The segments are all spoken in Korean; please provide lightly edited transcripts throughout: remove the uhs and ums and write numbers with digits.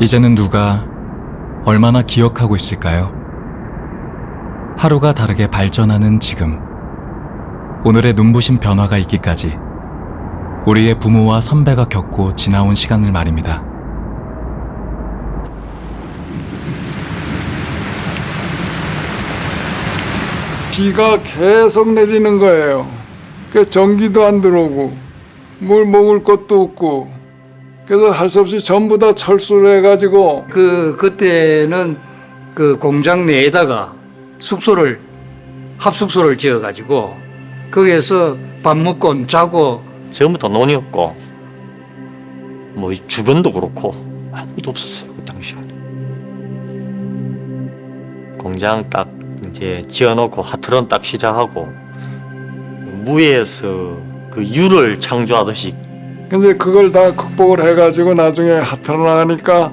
이제는 누가 얼마나 기억하고 있을까요? 하루가 다르게 발전하는 지금, 오늘의 눈부신 변화가 있기까지 우리의 부모와 선배가 겪고 지나온 시간을 말입니다. 비가 계속 내리는 거예요. 그 전기도 안 들어오고 뭘 먹을 것도 없고, 그래서 할 수 없이 전부 다 철수를 해가지고 그때는 그 공장 내에다가 합숙소를 지어가지고 거기에서 밥 먹고 자고. 전부 다 논이었고 뭐 주변도 그렇고 아무도 없었어요 그 당시에. 공장 딱 이제 지어놓고 하트런 딱 시작하고 무에서 그 유를 창조하듯이. 근데 그걸 다 극복을 해가지고 나중에 하트로 나가니까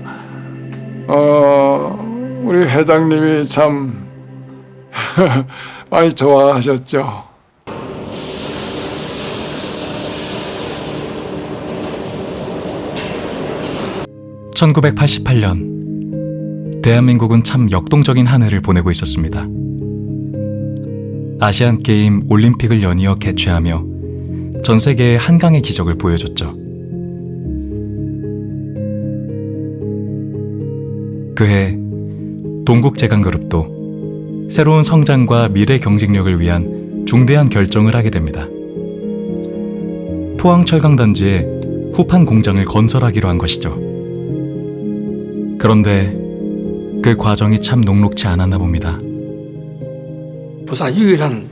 우리 회장님이 참 많이 좋아하셨죠. (1988년) 대한민국은 참 역동적인 한 해를 보내고 있었습니다. 아시안게임, 올림픽을 연이어 개최하며 전 세계에 한강의 기적을 보여줬죠. 그해 동국제강그룹도 새로운 성장과 미래 경쟁력을 위한 중대한 결정을 하게 됩니다. 포항철강단지에 후판 공장을 건설하기로 한 것이죠. 그런데 그 과정이 참 녹록지 않았나 봅니다. 부산 유일한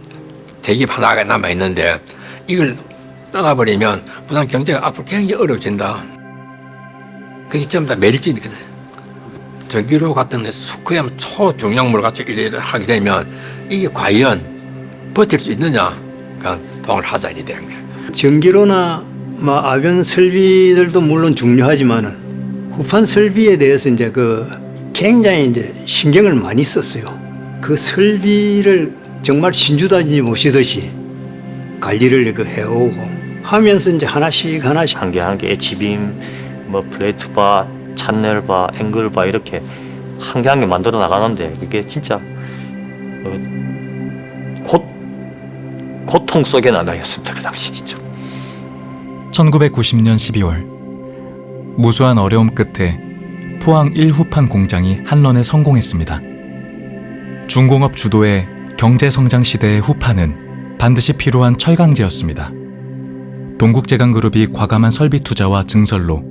대기업 하나가 남아있는데 이걸 떠나버리면 부산 경제가 앞으로 굉장히 어려워진다. 그게 전부 다 매립지거든. 전기료 같은 데 그야말로 초중량물 가지고 일을 하게 되면 이게 과연 버틸 수 있느냐. 그러니까 포항을 하자 이래 된 거야. 전기로나 아변 설비들도 물론 중요하지만은 후판 설비에 대해서 이제 굉장히 이제 신경을 많이 썼어요. 그 설비를 정말 신주단지 모시듯이 관리를 해오고 하면서 이제 하나씩 한 개 한 개 H빔, 뭐 플레이트바, 찬넬바, 앵글바 이렇게 한 개 한 개 만들어 나가는데 그게 진짜 고통 속의 나날이었습니다. 그 당시 진짜. 1990년 12월 무수한 어려움 끝에 포항 1후판 공장이 한런에 성공했습니다. 중공업 주도의 경제성장 시대의 후판은 반드시 필요한 철강제였습니다. 동국제강그룹이 과감한 설비 투자와 증설로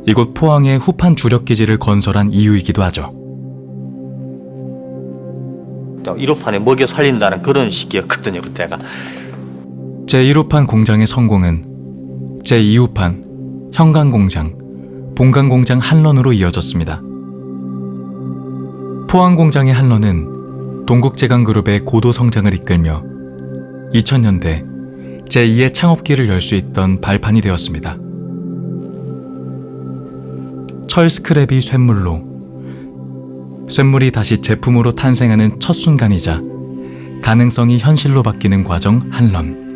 이곳 포항에 후판 주력기지를 건설한 이유이기도 하죠. 1호판에 먹여 살린다는 그런 시기였거든요 그때가. 제1호판 공장의 성공은 제2호판 형강공장, 본강공장 한런으로 이어졌습니다. 포항공장의 한런은 동국제강그룹의 고도 성장을 이끌며 2000년대 제2의 창업기를 열 수 있던 발판이 되었습니다. 철 스크랩이 쇳물이 다시 제품으로 탄생하는 첫 순간이자 가능성이 현실로 바뀌는 과정 한런.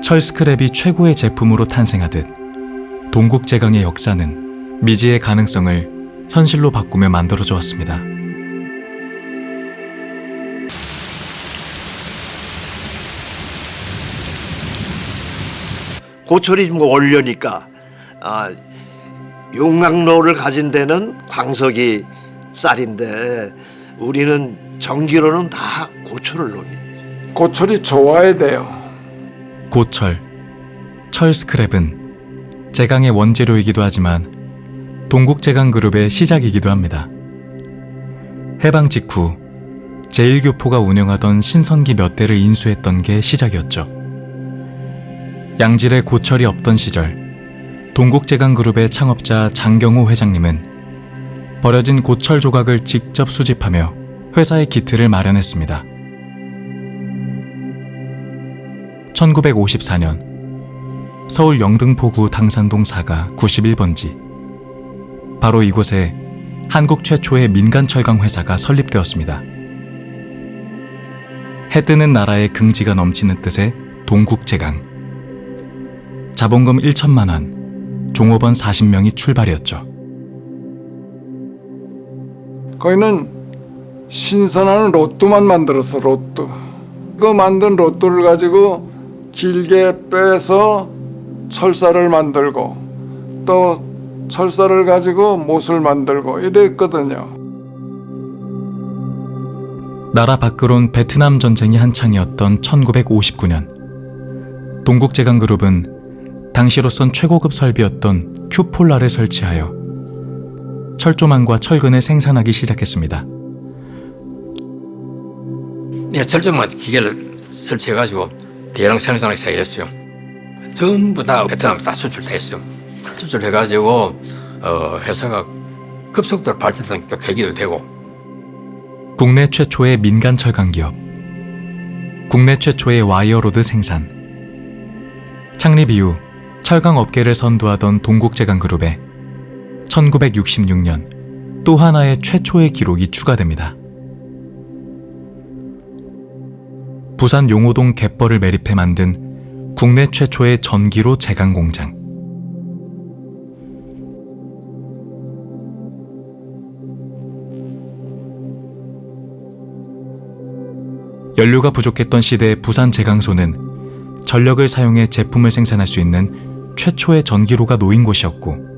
철 스크랩이 최고의 제품으로 탄생하듯 동국제강의 역사는 미지의 가능성을 현실로 바꾸며 만들어져 왔습니다. 고철이 좀 원료니까 용광로를 가진 데는 광석이 쌀인데 우리는 전기로는 다 고철을 녹이. 고철이 좋아야 돼요. 고철, 철 스크랩은 제강의 원재료이기도 하지만 동국제강그룹의 시작이기도 합니다. 해방 직후 제1교포가 운영하던 신선기 몇 대를 인수했던 게 시작이었죠. 양질의 고철이 없던 시절 동국제강그룹의 창업자 장경호 회장님은 버려진 고철 조각을 직접 수집하며 회사의 기틀을 마련했습니다. 1954년 서울 영등포구 당산동 4가 91번지, 바로 이곳에 한국 최초의 민간 철강 회사가 설립되었습니다. 해뜨는 나라의 긍지가 넘치는 뜻의 동국제강. 자본금 1천만 원, 종업원 40명이 출발이었죠. 거기는 신선한 로또만 만들었어. 로또. 그 만든 로또를 가지고 길게 빼서 철사를 만들고 또 철사를 가지고 못을 만들고 이랬거든요. 나라 밖으론 베트남 전쟁이 한창이었던 1959년 동국제강그룹은 당시로선 최고급 설비였던 큐폴라를 설치하여 철조망과 철근을 생산하기 시작했습니다. 내가 철조망 기계를 설치해가지고 대량 생산하기 시작했어요. 전부 다 베트남 다 수출 다 했어요. 수출해가지고 회사가 급속도로 발전한 또 계기도 되고. 국내 최초의 민간 철강 기업, 국내 최초의 와이어로드 생산. 창립 이후 철강 업계를 선도하던 동국제강그룹에 1966년 또 하나의 최초의 기록이 추가됩니다. 부산 용호동 갯벌을 매립해 만든 국내 최초의 전기로 제강 공장. 연료가 부족했던 시대의 부산 제강소는 전력을 사용해 제품을 생산할 수 있는 최초의 전기로가 놓인 곳이었고,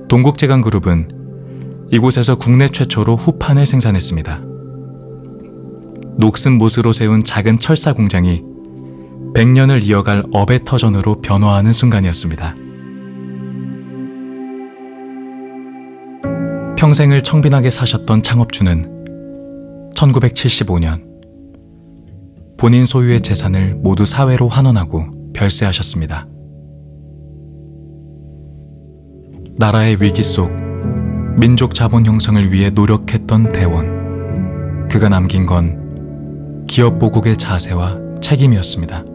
동국제강그룹은 이곳에서 국내 최초로 후판을 생산했습니다. 녹슨 못으로 세운 작은 철사 공장이 100년을 이어갈 업의 터전으로 변화하는 순간이었습니다. 평생을 청빈하게 사셨던 창업주는 1975년 본인 소유의 재산을 모두 사회로 환원하고 별세하셨습니다. 나라의 위기 속 민족 자본 형성을 위해 노력했던 대원. 그가 남긴 건 기업 보국의 자세와 책임이었습니다.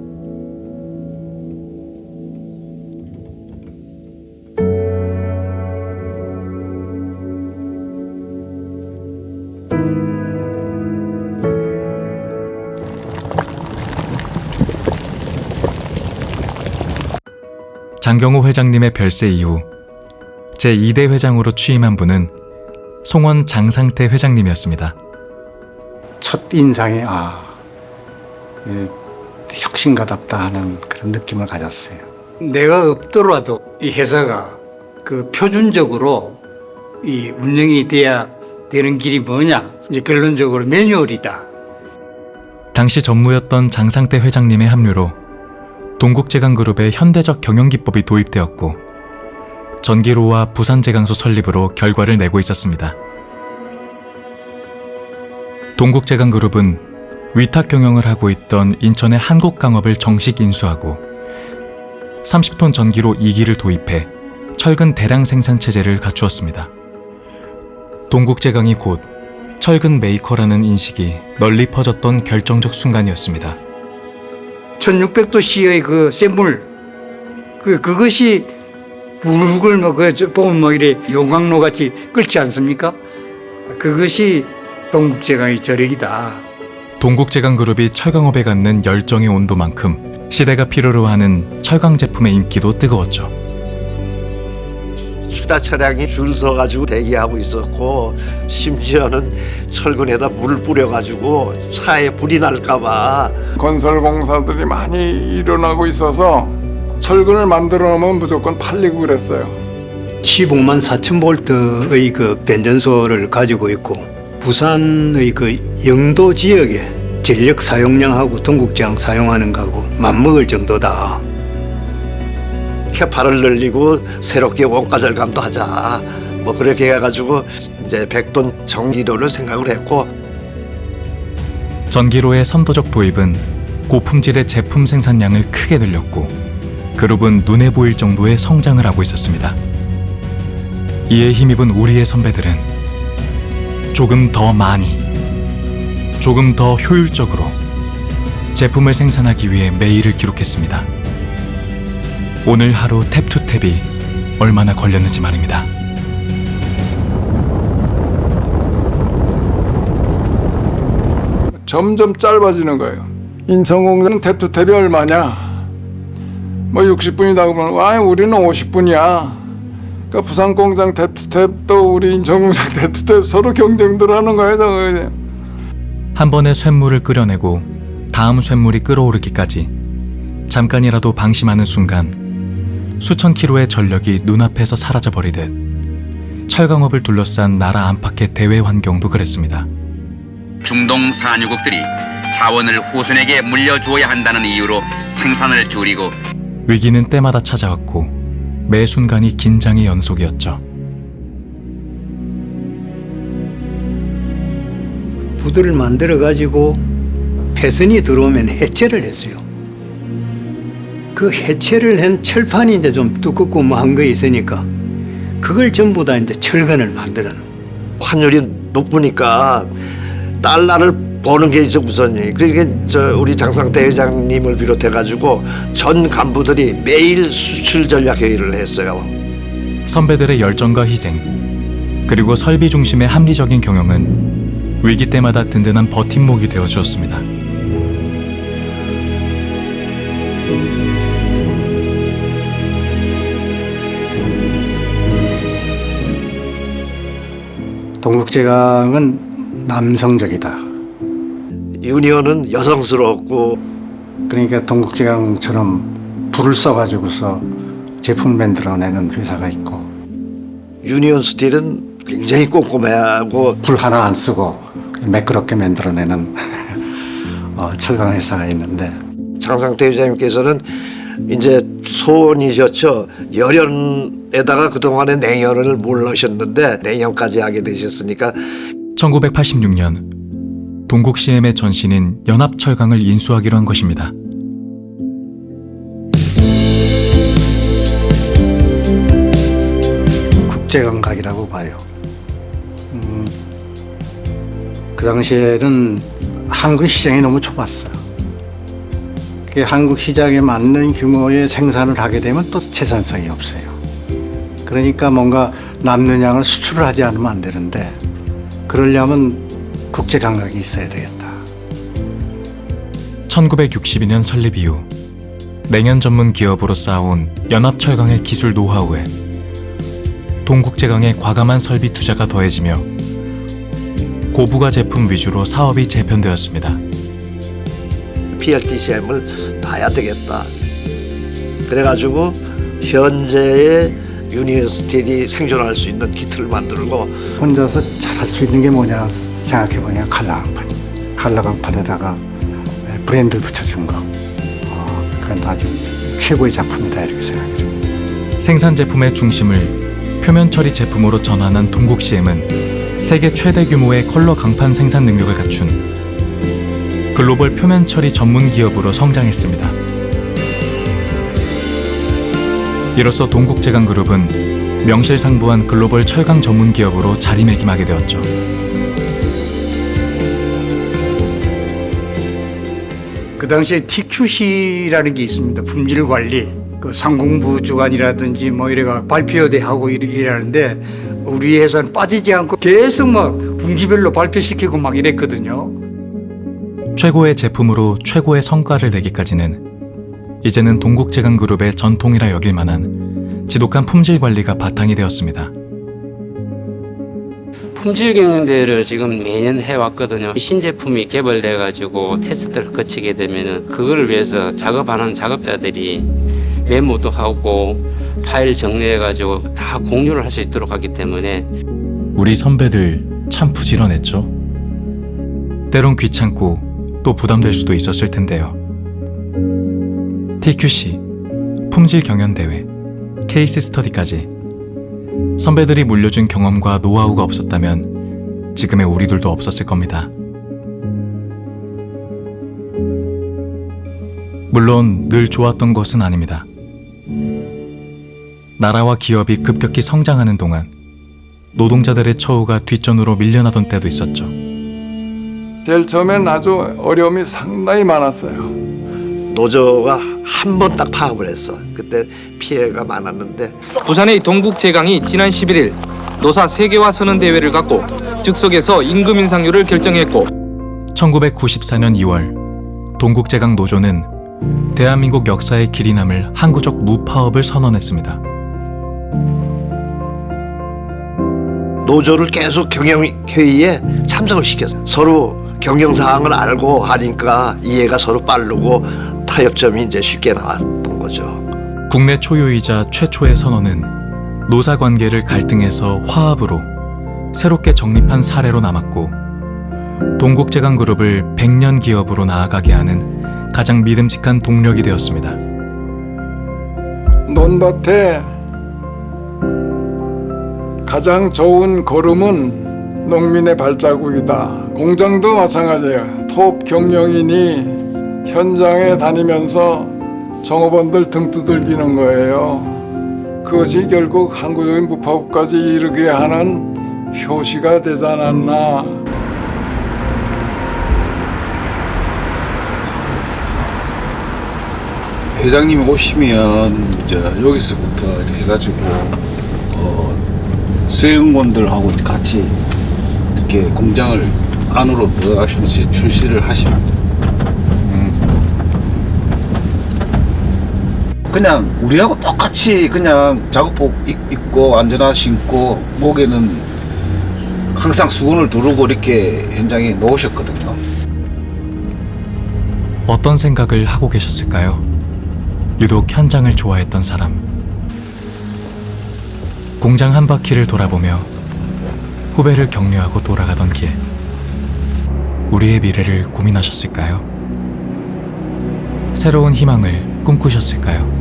장경호 회장님의 별세 이후 제2대 회장으로 취임한 분은 송원 장상태 회장님이었습니다. 첫 인상에 혁신가답다 하는 그런 느낌을 가졌어요. 내가 없더라도 이 회사가 그 표준적으로 이 운영이 돼야 되는 길이 뭐냐? 이제 결론적으로 매뉴얼이다. 당시 전무였던 장상태 회장님의 합류로 동국제강그룹의 현대적 경영기법이 도입되었고, 전기로와 부산제강소 설립으로 결과를 내고 있었습니다. 동국제강그룹은 위탁 경영을 하고 있던 인천의 한국강업을 정식 인수하고 30톤 전기로 2기를 도입해 철근 대량 생산 체제를 갖추었습니다. 동국제강이 곧 철근 메이커라는 인식이 널리 퍼졌던 결정적 순간이었습니다. 1600도씨의 그 센 물, 그것이 불글 보면 이래 용광로 같이 끓지 않습니까? 그것이 동국제강의 저력이다. 동국제강그룹이 철강업에 갖는 열정의 온도만큼 시대가 필요로 하는 철강 제품의 인기도 뜨거웠죠. 추다 차량이 줄 서가지고 대기하고 있었고, 심지어는 철근에다 물을 뿌려가지고 차에 불이 날까봐. 건설공사들이 많이 일어나고 있어서 철근을 만들어 놓으면 무조건 팔리고 그랬어요. 15만 4천 볼트의 그 변전소를 가지고 있고, 부산의 그 영도 지역에 전력 사용량하고 동국제강 사용하는 거하고 맞먹을 정도다. 캐파를 늘리고 새롭게 원가 절감도 하자. 뭐 그렇게 해가지고 이제 100톤 전기로를 생각을 했고, 전기로의 선도적 도입은 고품질의 제품 생산량을 크게 늘렸고, 그룹은 눈에 보일 정도의 성장을 하고 있었습니다. 이에 힘입은 우리의 선배들은 조금 더 많이, 조금 더 효율적으로 제품을 생산하기 위해 매일을 기록했습니다. 오늘 하루 탭투탭이 얼마나 걸렸는지 말입니다. 점점 짧아지는 거예요. 인천공장은 탭투탭이 얼마냐? 뭐 60분이다 그러면 우리는 50분이야. 그러니까 그러니까 부산 공장 대투탭 또 우리 인천 공장 대투탭 서로 경쟁들 하는 거예요. 저거. 한 번에 쇳물을 끓여내고 다음 쇳물이 끓어오르기까지 잠깐이라도 방심하는 순간 수천 킬로의 전력이 눈앞에서 사라져버리듯 철강업을 둘러싼 나라 안팎의 대외 환경도 그랬습니다. 중동 산유국들이 자원을 후손에게 물려주어야 한다는 이유로 생산을 줄이고 위기는 때마다 찾아왔고 매 순간이 긴장의 연속이었죠. 부들을 만들어 가지고 폐선이 들어오면 해체를 했어요. 그 해체를 한 철판이 이제 좀 두껍고 뭐 한 거 있으니까 그걸 전부 다 이제 철근을 만들어. 환율이 높으니까 달러를 버는 게 이제 우선이. 그러니까 우리 장상태 회장님을 비롯해 가지고 전 간부들이 매일 수출 전략 회의를 했어요. 선배들의 열정과 희생, 그리고 설비 중심의 합리적인 경영은 위기 때마다 든든한 버팀목이 되어 주었습니다. 동국제강은 남성적이다. 유니온은 여성스럽고 그러니까 동국제강처럼 불을 써가지고서 제품 만들어내는 회사가 있고 유니온 스틸은 굉장히 꼼꼼해하고 불 하나 안 쓰고 매끄럽게 만들어내는 철강 회사가 있는데 장상태 회장님께서는 이제 소원이셨죠. 열연에다가 그동안에 냉연을 몰라셨는데 냉연까지 하게 되셨으니까 1986년 동국 CM의 전신인 연합철강을 인수하기로 한 것입니다. 국제감각이라고 봐요. 그 당시에는 한국 시장이 너무 좁았어요. 한국 시장에 맞는 규모의 생산을 하게 되면 또 생산성이 없어요. 그러니까 뭔가 남는 양을 수출을 하지 않으면 안 되는데 그러려면 국제 감각이 있어야 되겠다. 1962년 설립 이후 냉연 전문 기업으로 쌓아온 연합철강의 기술 노하우에 동국제강의 과감한 설비 투자가 더해지며 고부가 제품 위주로 사업이 재편되었습니다. PLTCM을 놔야 되겠다. 그래가지고 현재의 유니온 스틸이 생존할 수 있는 키트를 만들고 혼자서 잘할 수 있는 게 뭐냐 생각해보니까 칼라강판. 칼라강판에다가 브랜드를 붙여준 거. 그건 아주 최고의 작품이다 이렇게 생각해요. 생산 제품의 중심을 표면 처리 제품으로 전환한 동국 CM은 세계 최대 규모의 컬러 강판 생산 능력을 갖춘 글로벌 표면 처리 전문 기업으로 성장했습니다. 이로써 동국제강그룹은 명실상부한 글로벌 철강 전문 기업으로 자리매김하게 되었죠. 그 당시에 TQC라는 게 있습니다. 품질 관리. 그 상공부 주관이라든지 뭐 이래가 발표대 하고 이러는데 우리 회사는 빠지지 않고 계속 막 분기별로 발표시키고 막 이랬거든요. 최고의 제품으로 최고의 성과를 내기까지는 이제는 동국제강그룹의 전통이라 여길 만한 지독한 품질 관리가 바탕이 되었습니다. 품질 경영대회를 지금 매년 해왔거든요. 신제품이 개발돼가지고 테스트를 거치게 되면은 그걸 위해서 작업하는 작업자들이 메모도 하고 파일 정리해가지고 다 공유를 할 수 있도록 하기 때문에 우리 선배들 참 부지런했죠. 때론 귀찮고 또 부담될 수도 있었을 텐데요. TQC, 품질 경연대회, 케이스 스터디까지 선배들이 물려준 경험과 노하우가 없었다면 지금의 우리들도 없었을 겁니다. 물론 늘 좋았던 것은 아닙니다. 나라와 기업이 급격히 성장하는 동안 노동자들의 처우가 뒷전으로 밀려나던 때도 있었죠. 제일 처음엔 아주 어려움이 상당히 많았어요. 노조가 한 번 딱 파업을 했어. 그때 피해가 많았는데 부산의 동국제강이 지난 11일 노사 세계화 선언 대회를 갖고 즉석에서 임금 인상률을 결정했고 1994년 2월 동국제강 노조는 대한민국 역사의 길이 남을 항구적 무파업을 선언했습니다. 노조를 계속 경영회의에 참석을 시켰어요. 서로 경영 사항을 알고 하니까 이해가 서로 빠르고 타협점이 이제 쉽게 나왔던 거죠. 국내 초유이자 최초의 선언은 노사 관계를 갈등에서 화합으로 새롭게 정립한 사례로 남았고 동국제강그룹을 100년 기업으로 나아가게 하는 가장 믿음직한 동력이 되었습니다. 논밭에 가장 좋은 걸음은 농민의 발자국이다. 공장도 마찬가지예요. 톱 경영인이 현장에 다니면서 종업원들 등 두들기는 거예요. 그것이 결국 항구적인 무파업까지 이르게 하는 효시가 되지 않았나. 회장님이 오시면 이제 여기서부터 이렇게 해가지고 수행원들하고 같이 이렇게 공장을 안으로 들어가시면서 출시를 하시면 그냥 우리하고 똑같이 그냥 작업복 입고 안전화 신고 목에는 항상 수건을 두르고 이렇게 현장에 놓으셨거든요. 어떤 생각을 하고 계셨을까요? 유독 현장을 좋아했던 사람. 공장 한 바퀴를 돌아보며 후배를 격려하고 돌아가던 길. 우리의 미래를 고민하셨을까요? 새로운 희망을 꿈꾸셨을까요?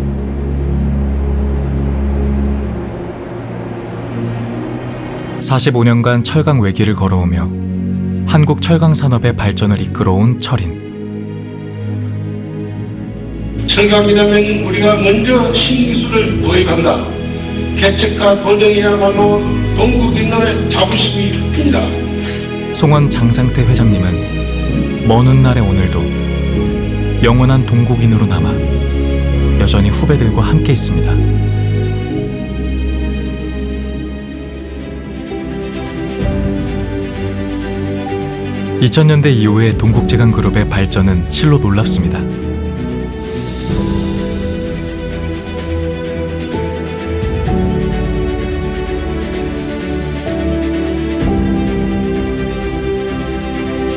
(45년간) 철강 외길을 걸어오며 한국 철강 산업의 발전을 이끌어온 철인. 철강이라면 우리가 먼저 신기술을 도입한다. 개척과 도정이야말로 동국인들의 자부심이 큽니다. 송원 장상태 회장님은 먼 훗날의 오늘도 영원한 동국인으로 남아 여전히 후배들과 함께 있습니다. 2000년대 이후의 동국제강그룹의 발전은 실로 놀랍습니다.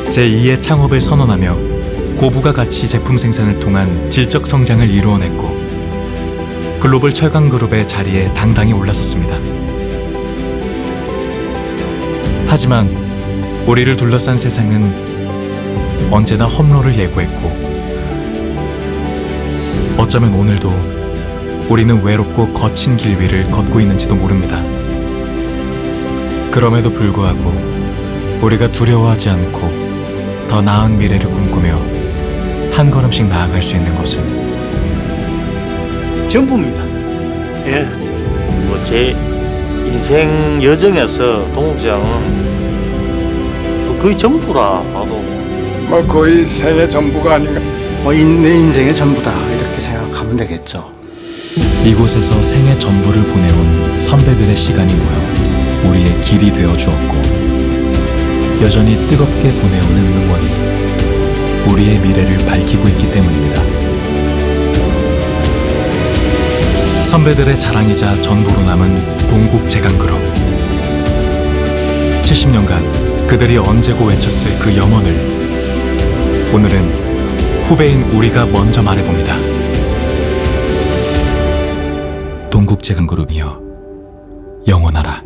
제2의 창업을 선언하며 고부가 가치 제품 생산을 통한 질적 성장을 이루어냈고 글로벌 철강그룹의 자리에 당당히 올라섰습니다. 하지만 우리를 둘러싼 세상은 언제나 험로를 예고했고 어쩌면 오늘도 우리는 외롭고 거친 길 위를 걷고 있는지도 모릅니다. 그럼에도 불구하고 우리가 두려워하지 않고 더 나은 미래를 꿈꾸며 한 걸음씩 나아갈 수 있는 것은 전부입니다. 예. 뭐 제 인생 여정에서 동국제강은 거의 전부라 봐도 뭐 거의 생애 전부가 아닌가. 내 인생의 전부다 이렇게 생각하면 되겠죠. 이곳에서 생애 전부를 보내온 선배들의 시간이 모여 우리의 길이 되어 주었고 여전히 뜨겁게 보내오는 응원이 우리의 미래를 밝히고 있기 때문입니다. 선배들의 자랑이자 전부로 남은 동국제강그룹. 70년간 그들이 언제고 외쳤을 그 염원을 오늘은 후배인 우리가 먼저 말해봅니다. 동국제강그룹이여 영원하라.